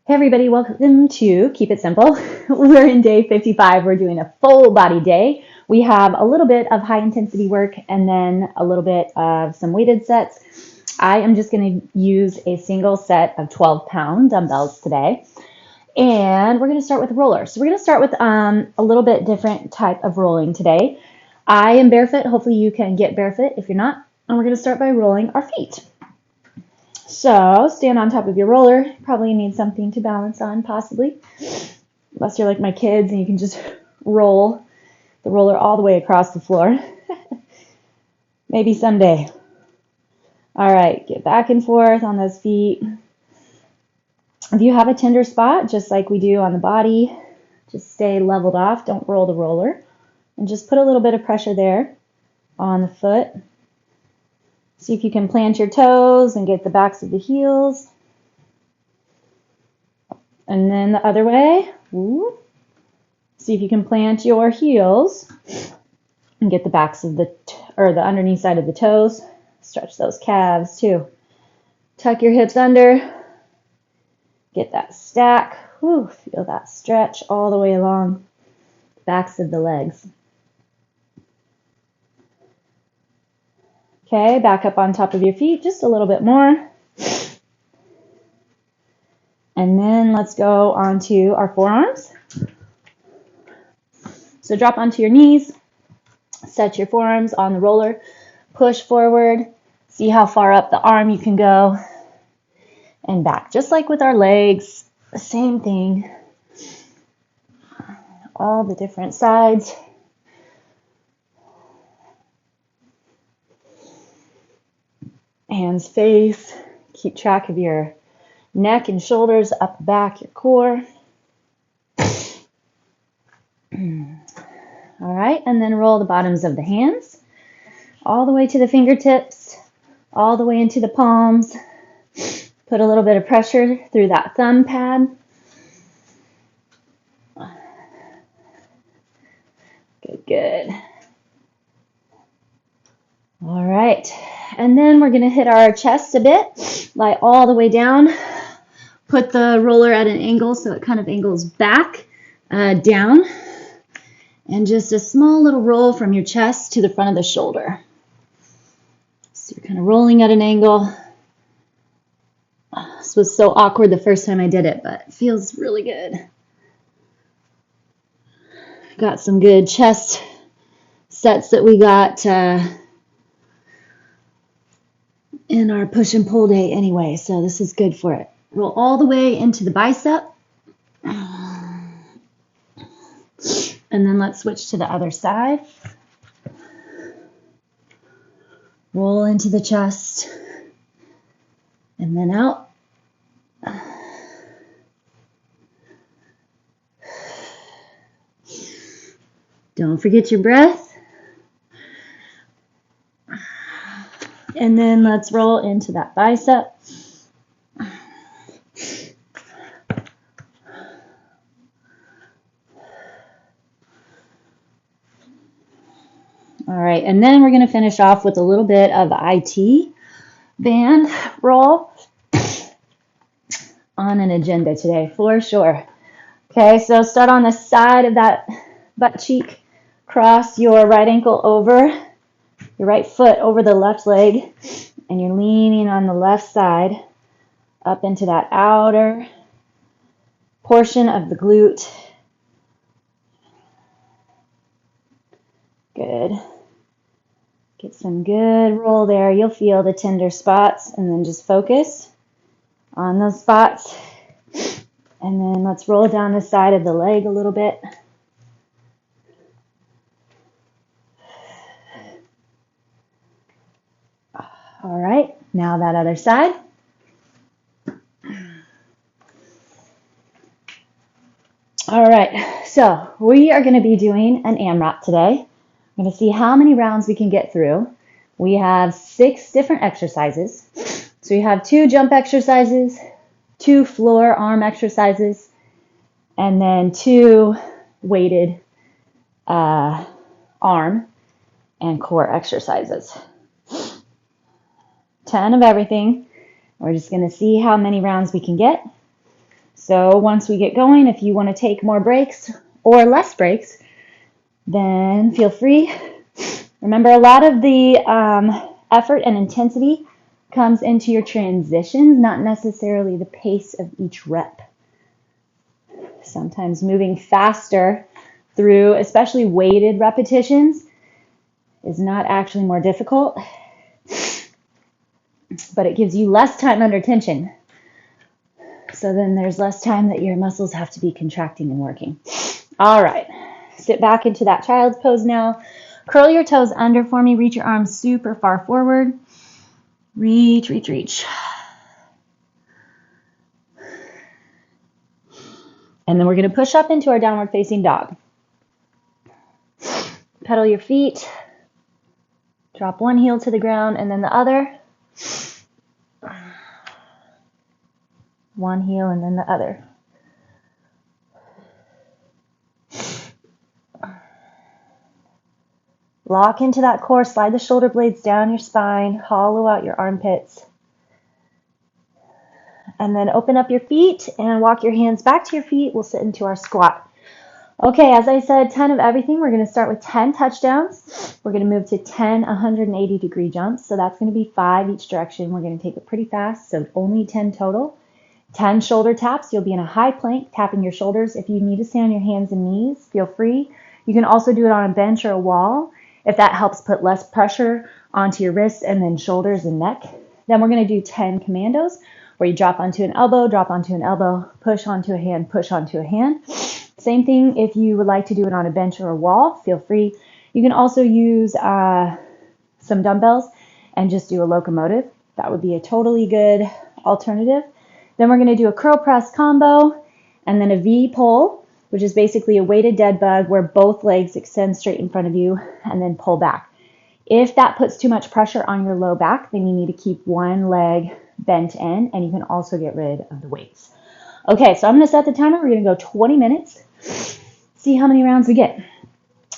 Hey everybody, welcome to Keep It Simple. We're in day 55. We're doing a full body day. We have a little bit of high intensity work and then a little bit of some weighted sets. I am just going to use a single set of 12-pound dumbbells today. And we're going to start with a roller. So we're going to start with a little bit different type of rolling today. I am barefoot. Hopefully you can get barefoot if you're not. And we're going to start by rolling our feet. So stand on top of your roller. Probably need something to balance on, possibly. Unless you're like my kids and you can just roll the roller all the way across the floor. Maybe someday. All right, get back and forth on those feet. If you have a tender spot, just like we do on the body, just stay leveled off. Don't roll the roller. And just put a little bit of pressure there on the foot. See if you can plant your toes and get the backs of the heels. And then the other way. Ooh. See if you can plant your heels and get the backs of the underneath side of the toes. Stretch those calves too. Tuck your hips under. Get that stack. Ooh, feel that stretch all the way along the backs of the legs. Okay, back up on top of your feet just a little bit more. And then let's go onto our forearms. So drop onto your knees, set your forearms on the roller, push forward, see how far up the arm you can go, and back. Just like with our legs, the same thing. All the different sides. Hands face, keep track of your neck and shoulders, up, back, your core. All right, and then roll the bottoms of the hands all the way to the fingertips, all the way into the palms. Put a little bit of pressure through that thumb pad. Good, good. All right, and then we're going to hit our chest a bit, lie all the way down, put the roller at an angle so it kind of angles back, down, and just a small little roll from your chest to the front of the shoulder. So you're kind of rolling at an angle. This was so awkward the first time I did it, but it feels really good. Got some good chest sets that we got in our push and pull day anyway, so this is good for it. Roll all the way into the bicep. And then let's switch to the other side. Roll into the chest. And then out. Don't forget your breath. And then let's roll into that bicep. All right, and then we're going to finish off with a little bit of IT band roll on an agenda today, for sure. Okay, so start on the side of that butt cheek. Cross your right ankle over, your right foot over the left leg, and you're leaning on the left side up into that outer portion of the glute. Good. Get some good roll there. You'll feel the tender spots, and then just focus on those spots. And then let's roll down the side of the leg a little bit. All right, now that other side. All right, so we are going to be doing an AMRAP today. We're going to see how many rounds we can get through. We have 6 different exercises. So we have 2 jump exercises, 2 floor arm exercises, and then 2 weighted arm and core exercises. 10 of everything. We're just going to see how many rounds we can get. So once we get going, if you want to take more breaks or less breaks, then feel free. Remember, a lot of the effort and intensity comes into your transitions, not necessarily the pace of each rep. Sometimes moving faster through, especially weighted repetitions, is not actually more difficult, but it gives you less time under tension. So then there's less time that your muscles have to be contracting and working. All right, sit back into that child's pose now. Curl your toes under for me. Reach your arms super far forward. Reach, reach, reach. And then we're going to push up into our downward facing dog. Pedal your feet. Drop one heel to the ground and then the other. One heel and then the other. Lock into that core. Slide the shoulder blades down your spine. Hollow out your armpits. And then open up your feet and walk your hands back to your feet. We'll sit into our squat. Okay, as I said, 10 of everything. We're going to start with 10 touchdowns. We're going to move to 10 180-degree jumps. So that's going to be 5 each direction. We're going to take it pretty fast, so only 10 total. 10 shoulder taps. You'll be in a high plank, tapping your shoulders. If you need to stay on your hands and knees, feel free. You can also do it on a bench or a wall if that helps put less pressure onto your wrists and then shoulders and neck. Then we're going to do 10 commandos, where you drop onto an elbow, push onto a hand, push onto a hand. Same thing if you would like to do it on a bench or a wall, feel free. You can also use some dumbbells and just do a locomotive. That would be a totally good alternative. Then we're going to do a curl press combo and then a V pull, which is basically a weighted dead bug where both legs extend straight in front of you and then pull back. If that puts too much pressure on your low back, then you need to keep one leg bent in, and you can also get rid of the weights. Okay, so I'm going to set the timer. We're going to go 20 minutes. See how many rounds we get.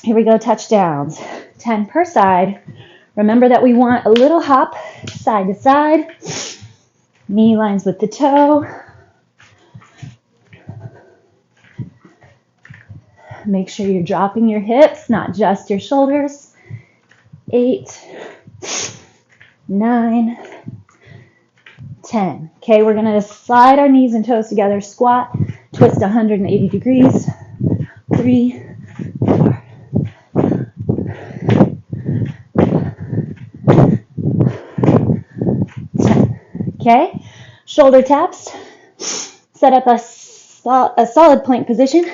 Here we go, touchdowns. 10 per side. Remember that we want a little hop side to side. Knee lines with the toe. Make sure you're dropping your hips, not just your shoulders. 8, 9, 10. Okay, we're going to slide our knees and toes together, squat, twist 180 degrees. 3, 4. Okay, shoulder taps. Set up a solid plank position.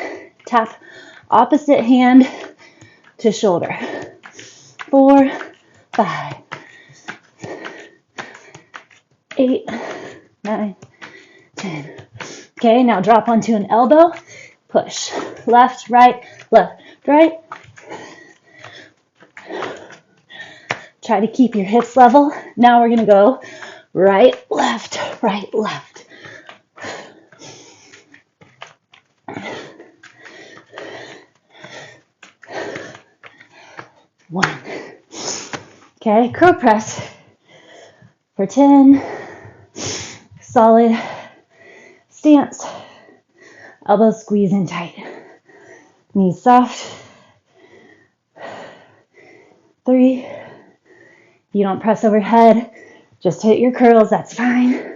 Tap opposite hand to shoulder. 4, 5, 8, 9, 10. Okay, now drop onto an elbow. Push. Left, right, left, right. Try to keep your hips level. Now we're going to go right, left, right, left. One. Okay, curl press for 10. Solid stance. Elbows squeeze in tight. Knees soft. 3. If you don't press overhead, just hit your curls, that's fine.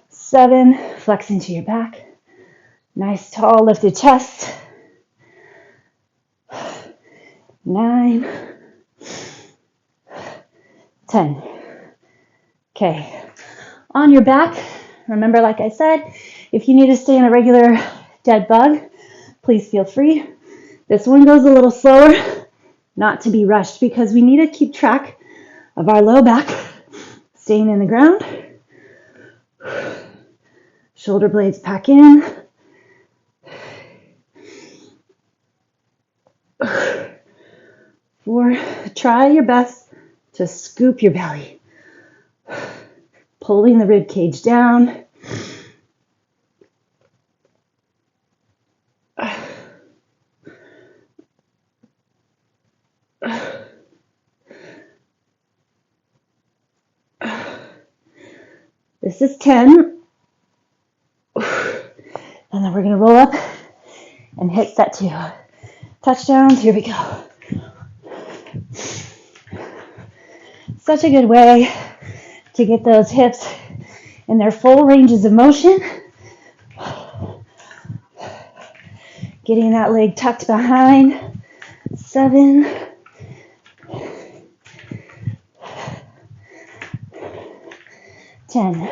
7, flex into your back. Nice tall lifted chest. 9, 10. Okay, on your back, remember, like I said, if you need to stay in a regular dead bug, please feel free. This one goes a little slower, not to be rushed, because we need to keep track of our low back staying in the ground. Shoulder blades pack in. 4, try your best to scoop your belly. Pulling the rib cage down. 5, This is 10. And then we're going to roll up and hit set 2. Touchdowns, here we go. Such a good way to get those hips in their full ranges of motion. Getting that leg tucked behind. 7. 10.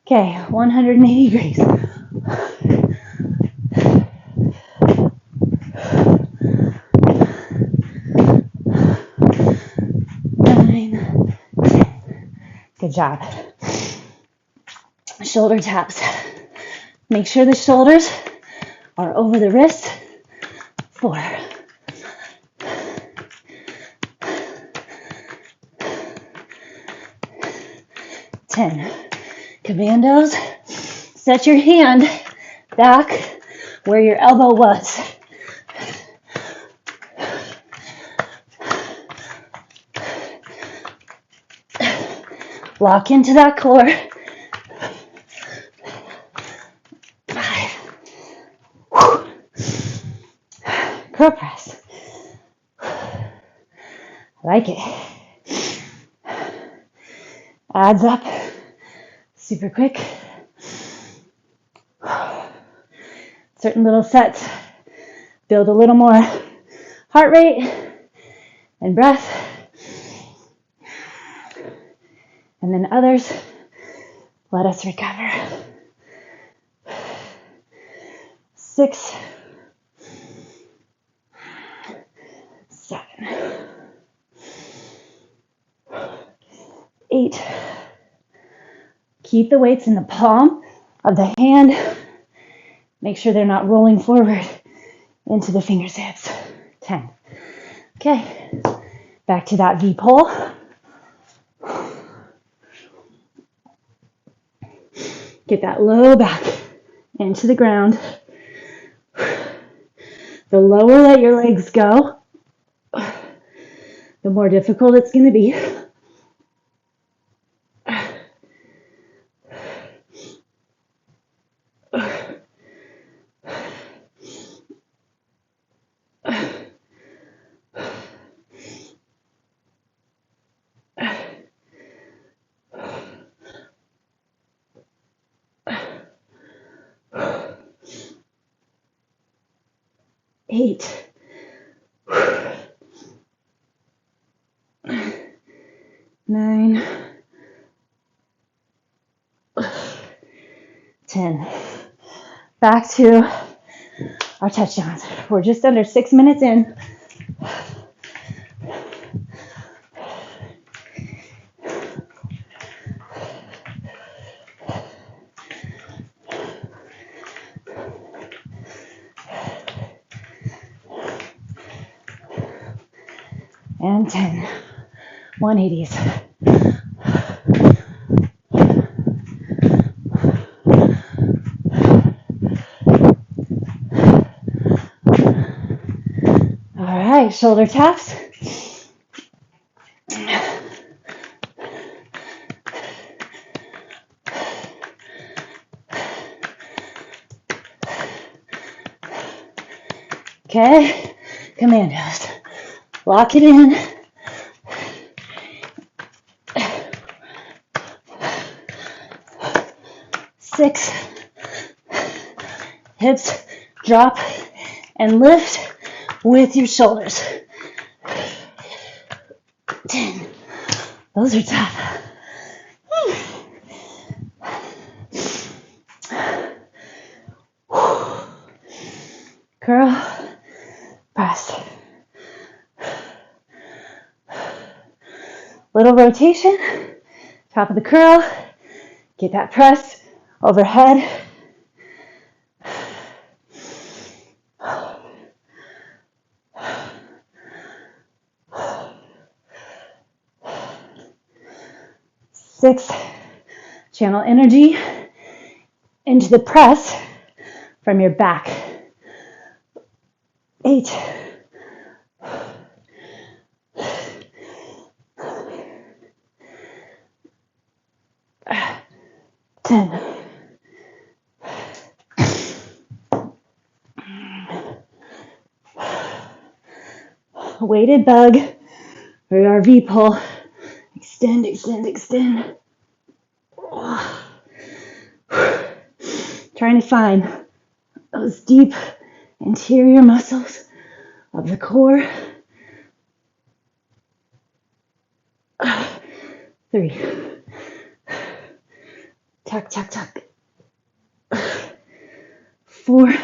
Okay, 180 degrees. 9, 10. Good job. Shoulder taps. Make sure the shoulders are over the wrists. 4. 10. Commandos. Set your hand back where your elbow was. Lock into that core. 5. Curl press. I like it. Adds up super quick. Certain little sets build a little more heart rate and breath. And then others, let us recover. 6, 7, 8. Keep the weights in the palm of the hand. Make sure they're not rolling forward into the fingertips. 10. Okay, back to that V pull. Get that low back into the ground. The lower that your legs go, the more difficult it's going to be. 8. 9. 10. Back to our touchdowns. We're just under 6 minutes in. And 10. 180s. All right, shoulder taps. Okay, Commandos. Lock it in. 6. Hips drop and lift with your shoulders. 10. Those are tough. Curl, press. Little rotation, top of the curl, get that press overhead. Six, channel energy into the press from your back. 8, 9, 10. Weighted bug or our V pull. Extend, extend, extend. Trying to find those deep interior muscles of the core. 3. Tuck, tuck, tuck. 4.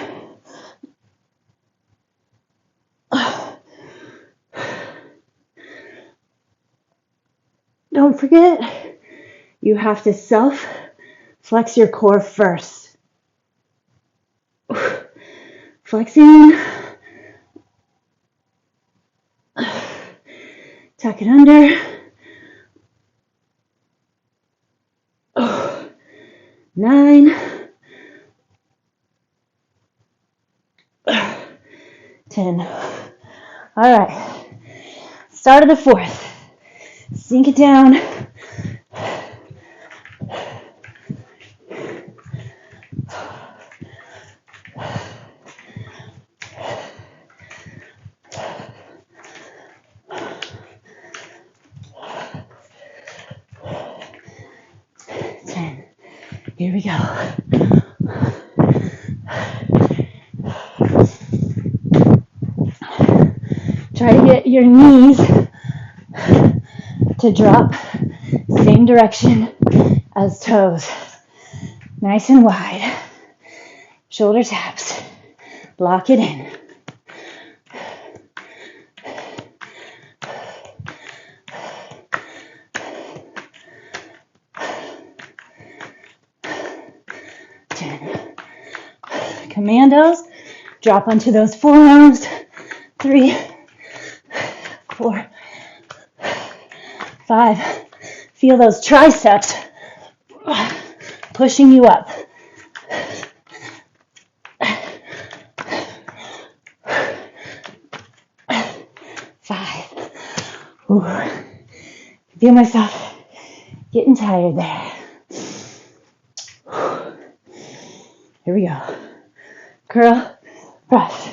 Don't forget, you have to self-flex your core first. Flexing. Tuck it under. 9. 10. All right. Start of the 4th. Sink it down. Here we go. Try to get your knees to drop same direction as toes. Nice and wide. Shoulder taps. Lock it in. Commandos, drop onto those forearms. 3, 4, 5. Feel those triceps pushing you up. 5. Ooh. Feel myself getting tired there. Here we go. Curl, press.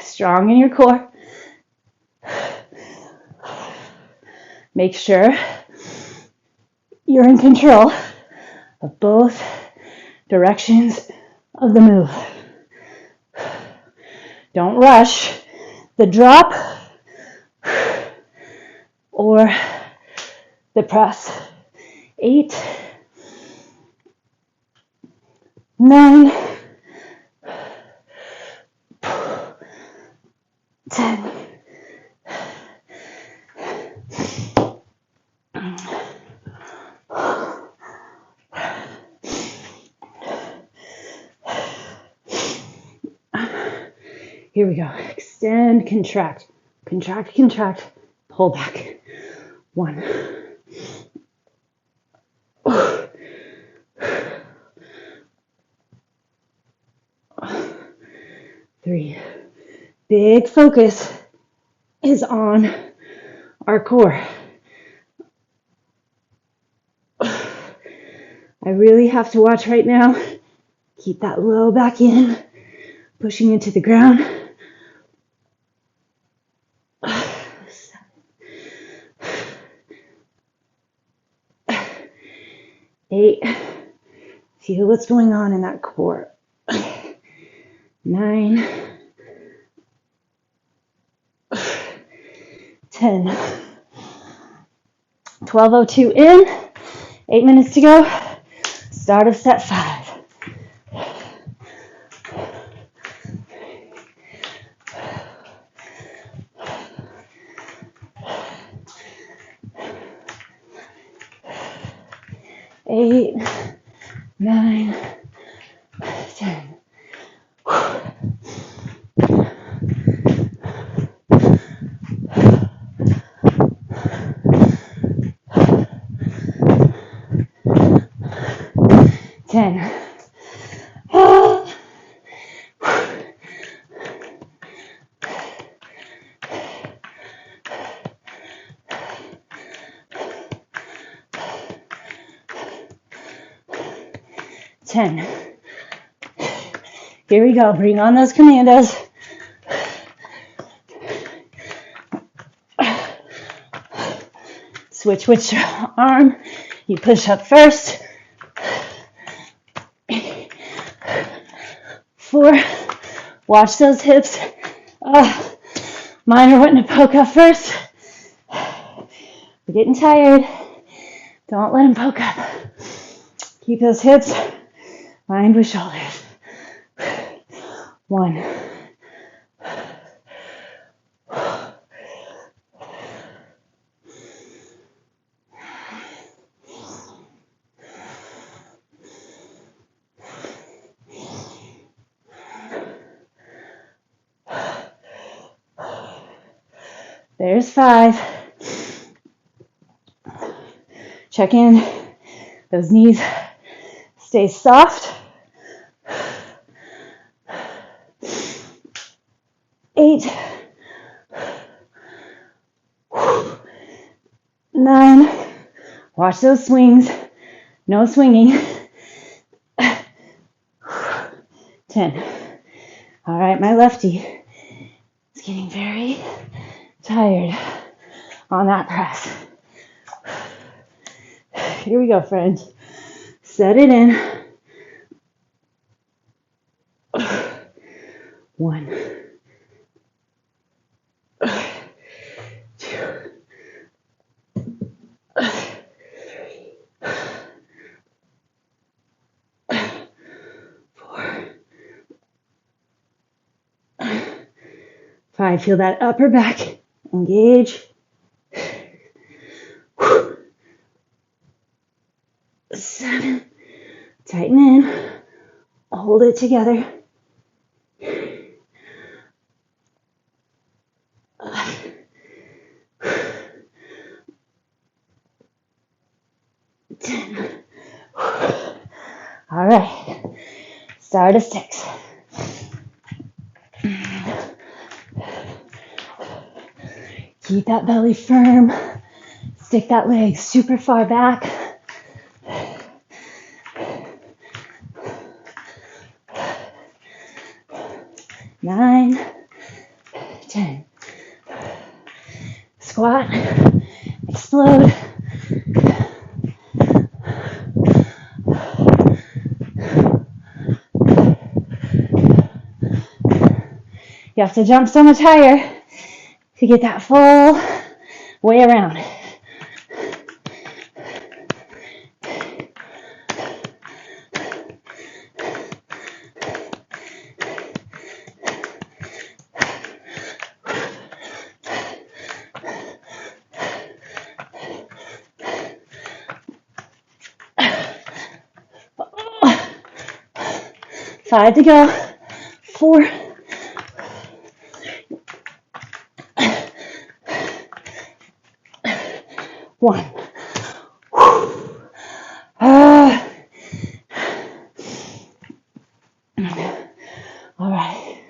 Strong in your core. Make sure you're in control of both directions of the move. Don't rush the drop or the press. 8, 9, 10. Here we go. Extend, contract, contract, contract, pull back. 1. 3. Big focus is on our core. I really have to watch right now. Keep that low back in, pushing into the ground. 8. Feel what's going on in that core. 9. 10. 12:02 in. 8 minutes to go. Start of set 5. Eight, 9, 10. 10. 10. Here we go. Bring on those commandos. Switch which arm. You push up first. 4. Watch those hips. Mine are wanting to poke up first. We're getting tired. Don't let them poke up. Keep those hips lined with shoulders. 1. There's 5. Check in. Those knees stay soft. 8. 9. Watch those swings. No swinging. 10. All right, my lefty is getting very tired on that press. Here we go, friends. Set it in. 1. 2. 3. 4. 5. Feel that upper back engage. 7. Tighten in. Hold it together. 10. All right. Start of 6. Keep that belly firm. Stick that leg super far back. 9, 10. Squat, explode. You have to jump so much higher to get that full way around. Five to go. 4. 1. All right.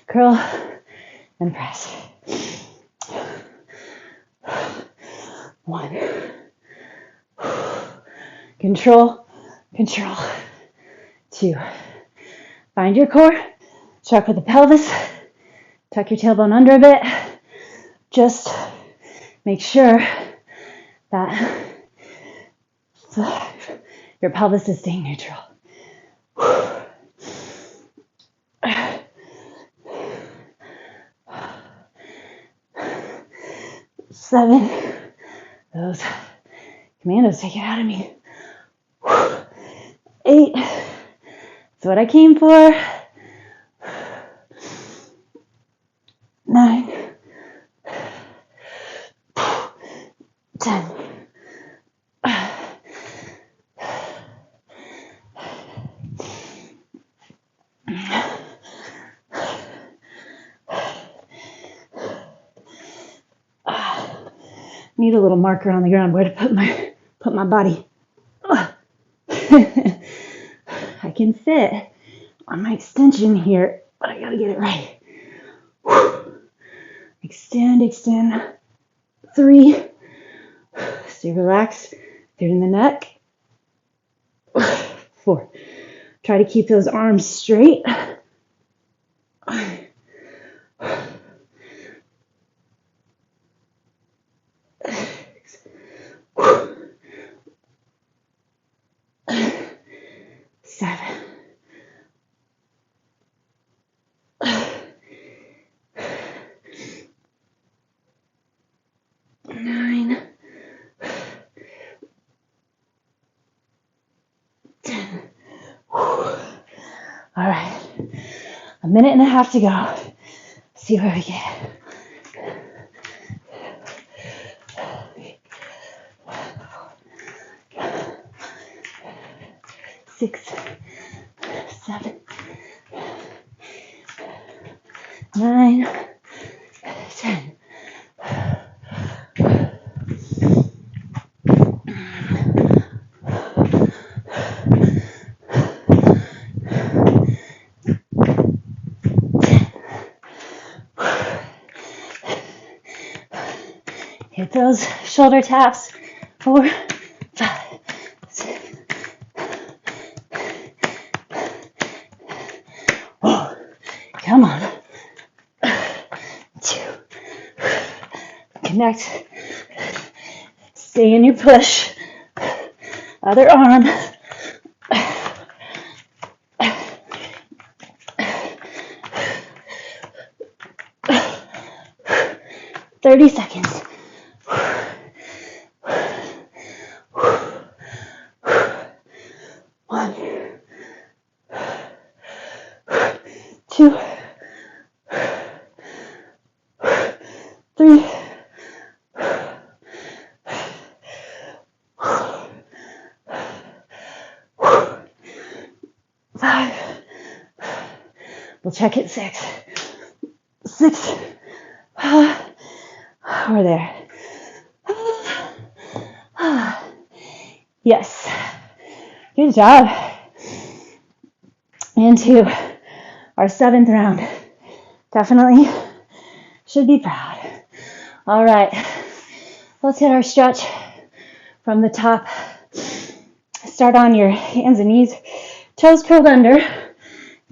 Curl and press. 1. Control, control. 2. Find your core. Check with the pelvis. Tuck your tailbone under a bit. Just make sure that your pelvis is staying neutral. 7. Those commandos take it out of me. 8. That's what I came for. 9. 10. Need a little marker on the ground where to put my body. I can fit on my extension here, but I gotta get it right. Extend, extend. 3. Stay relaxed. Get in the neck. 4. Try to keep those arms straight. 7. 9. 10. All right. A minute and a half to go. See where we get. 6, 7, 9, 10. Hit those shoulder taps. 4, 5, 6. Oh, come on. 2. Connect. Stay in your push. Other arm. 30 seconds. 1, 2, 3, 5. We'll check at 6. 6. We're there. Yes. Good job. Into our 7th round. Definitely should be proud. All right. Let's hit our stretch from the top. Start on your hands and knees. Toes curled under.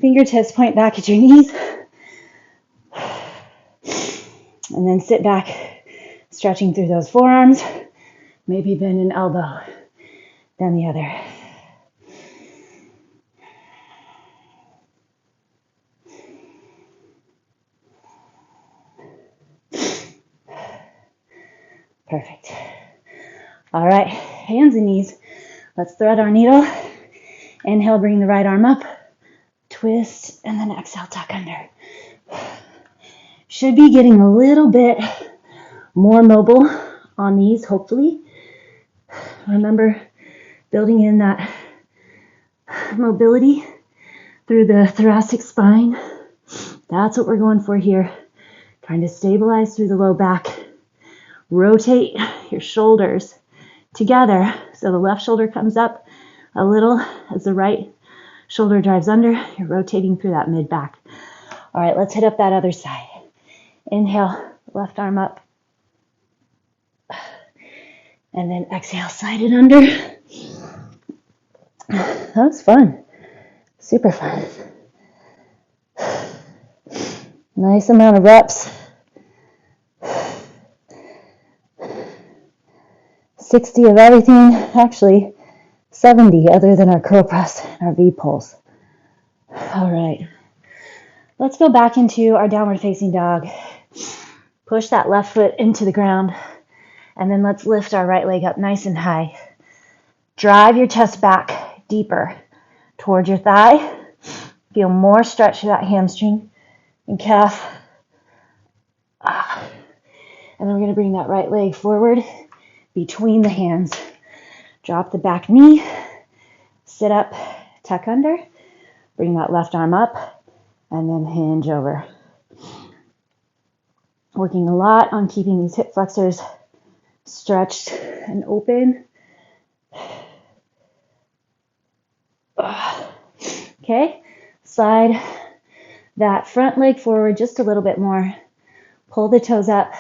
Fingertips point back at your knees. And then sit back, stretching through those forearms. Maybe bend an elbow, then the other. Perfect. All right, hands and knees. Let's thread our needle. Inhale, bring the right arm up. Twist, and then exhale, tuck under. Should be getting a little bit more mobile on these, hopefully. Remember, building in that mobility through the thoracic spine. That's what we're going for here. Trying to stabilize through the low back. Rotate your shoulders together so the left shoulder comes up a little as the right shoulder drives under. You're rotating through that mid back. All right, let's hit up that other side. Inhale, left arm up. And then exhale, slide it under. That was fun. Super fun. Nice amount of reps. 60 of everything. Actually, 70 other than our curl press and our V pulls. All right. Let's go back into our downward facing dog. Push that left foot into the ground. And then let's lift our right leg up nice and high. Drive your chest back deeper towards your thigh. Feel more stretch to that hamstring and calf. And then we're going to bring that right leg forward between the hands. Drop the back knee. Sit up, tuck under. Bring that left arm up and then hinge over. Working a lot on keeping these hip flexors stretched and open. Okay, slide that front leg forward just a little bit more. Pull the toes up.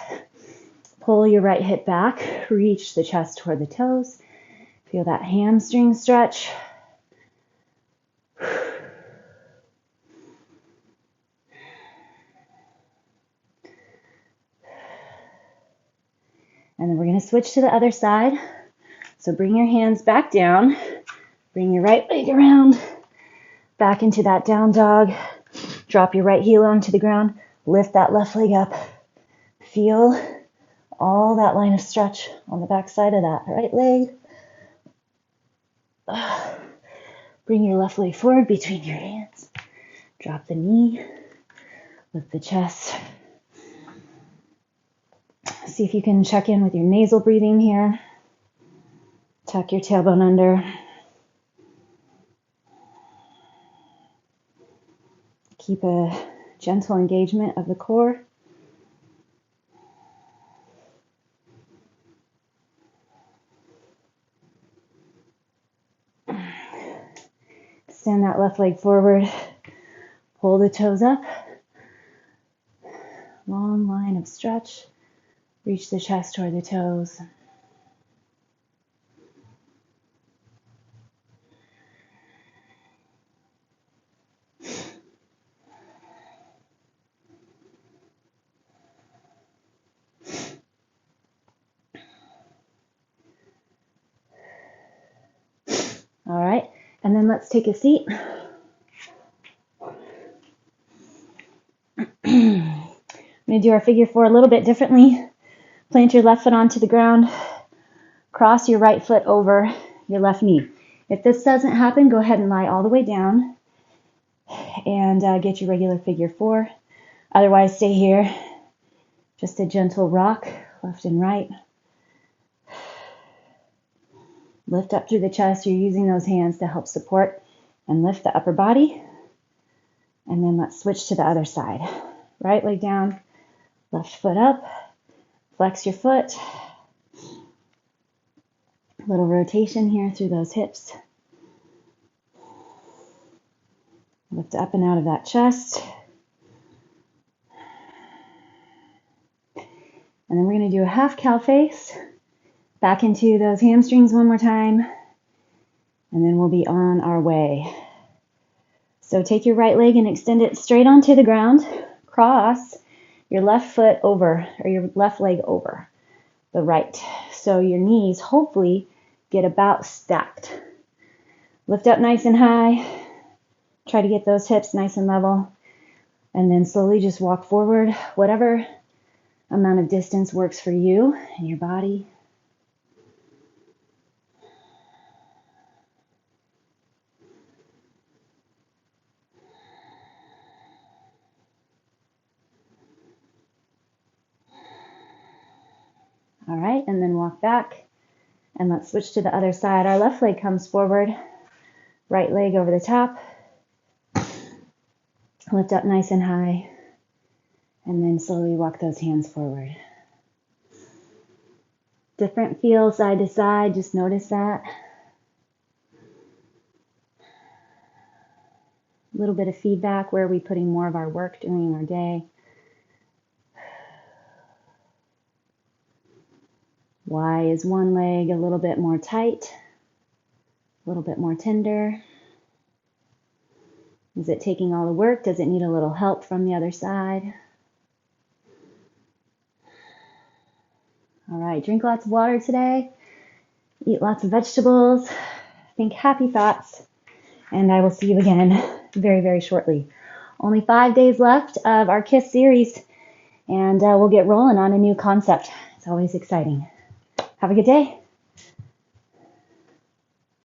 Pull your right hip back. Reach the chest toward the toes. Feel that hamstring stretch. And then we're going to switch to the other side. So bring your hands back down. Bring your right leg around, back into that down dog. Drop your right heel onto the ground. Lift that left leg up. Feel all that line of stretch on the back side of that right leg. Bring your left leg forward between your hands. Drop the knee. Lift the chest. See if you can check in with your nasal breathing here. Tuck your tailbone under. Keep a gentle engagement of the core. Extend that left leg forward. Pull the toes up. Long line of stretch. Reach the chest toward the toes. All right, and then let's take a seat. I'm going to do our figure four a little bit differently. Plant your left foot onto the ground. Cross your right foot over your left knee. If this doesn't happen, go ahead and lie all the way down and get your regular figure four. Otherwise, stay here. Just a gentle rock, left and right. Lift up through the chest. You're using those hands to help support and lift the upper body. And then let's switch to the other side. Right leg down, left foot up. Flex your foot. A little rotation here through those hips. Lift up and out of that chest. And then we're going to do a half cow face. Back into those hamstrings one more time. And then we'll be on our way. So take your right leg and extend it straight onto the ground. Cross your left foot over, or your left leg over the right. So your knees hopefully get about stacked. Lift up nice and high. Try to get those hips nice and level. And then slowly just walk forward. Whatever amount of distance works for you and your body. All right, and then walk back. And let's switch to the other side. Our left leg comes forward. Right leg over the top. Lift up nice and high. And then slowly walk those hands forward. Different feel side to side. Just notice that. A little bit of feedback. Where are we putting more of our work during our day? Why is one leg a little bit more tight, a little bit more tender? Is it taking all the work? Does it need a little help from the other side? All right, drink lots of water today. Eat lots of vegetables. Think happy thoughts. And I will see you again very, very shortly. Only 5 days left of our KIS series, and we'll get rolling on a new concept. It's always exciting. Have a good day.